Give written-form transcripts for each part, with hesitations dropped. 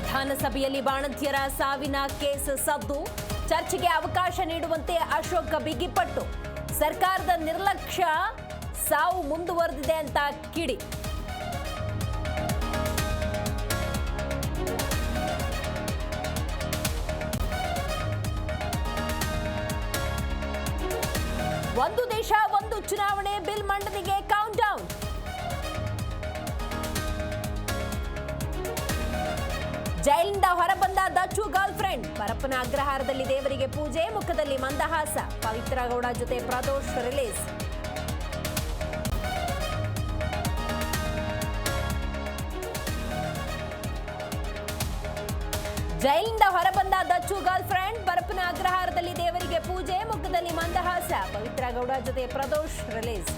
ವಿಧಾನಸಭೆಯಲ್ಲಿ ಬಾಣಂತಿಯರ ಸಾವಿನ ಕೇಸ್ ಸದ್ದು. ಚರ್ಚೆಗೆ ಅವಕಾಶ ನೀಡುವಂತೆ ಅಶೋಕ್ ಬಿಗಿಪಟ್ಟು. ಸರ್ಕಾರದ ನಿರ್ಲಕ್ಷ್ಯ ಸಾವು ಮುಂದುವರೆದಿದೆ ಅಂತ ಕಿಡಿ. ಒಂದು ದೇಶ ಒಂದು ಚುನಾವಣೆ ಬಿಲ್ ಮಂಡನೆಗೆ ಕೌಂಟ್ ಡೌನ್. ಜೈಲಿನಿಂದ ಹೊರಬಂದ ದಚ್ಚು ಗರ್ಲ್ ಫ್ರೆಂಡ್. ಪರಪ್ಪನ ಅಗ್ರಹಾರದಲ್ಲಿ ದೇವರಿಗೆ ಪೂಜೆ, ಮುಖದಲ್ಲಿ ಮಂದಹಾಸ. ಪವಿತ್ರ ಗೌಡ ಜೊತೆ ಪ್ರದೋಷ್ ರಿಲೀಸ್. ಜೈಲಿನಿಂದ ಹೊರಬಂದ ದಚ್ಚು ಗರ್ಲ್ ಫ್ರೆಂಡ್. ಪರಪ್ಪನ ಅಗ್ರಹಾರದಲ್ಲಿ ದೇವರಿಗೆ ಪೂಜೆ, ಮುಖದಲ್ಲಿ ಮಂದಹಾಸ. ಪವಿತ್ರ ಗೌಡ ಜೊತೆ ಪ್ರದೋಷ್ ರಿಲೀಸ್.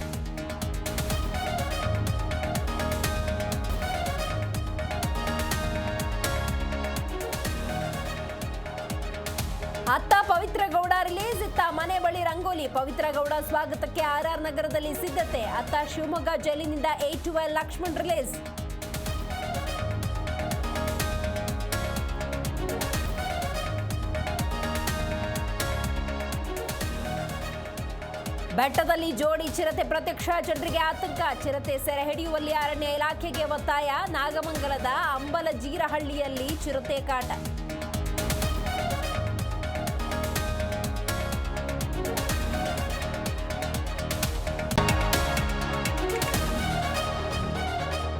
ಅತ್ತ ಪವಿತ್ರ ಗೌಡ ರಿಲೀಸ್, ಇತ್ತ ಮನೆ ಬಳಿ ರಂಗೋಲಿ. ಪವಿತ್ರ ಗೌಡ ಸ್ವಾಗತಕ್ಕೆ ಆರ್ಆರ್ ನಗರದಲ್ಲಿ ಸಿದ್ಧತೆ. ಅತ್ತ ಶಿವಮೊಗ್ಗ ಜೈಲಿನಿಂದ A12 ಲಕ್ಷ್ಮಣ್ ರಿಲೀಸ್. ಬೆಟ್ಟದಲ್ಲಿ ಜೋಡಿ ಚಿರತೆ ಪ್ರತ್ಯಕ್ಷ, ಜನರಿಗೆ ಆತಂಕ. ಚಿರತೆ ಸೆರೆ ಹಿಡಿಯುವಲ್ಲಿ ಅರಣ್ಯ ಇಲಾಖೆಗೆ ಒತ್ತಾಯ. ನಾಗಮಂಗಲದ ಅಂಬಲಜೀರಹಳ್ಳಿಯಲ್ಲಿ ಚಿರತೆ ಕಾಟ.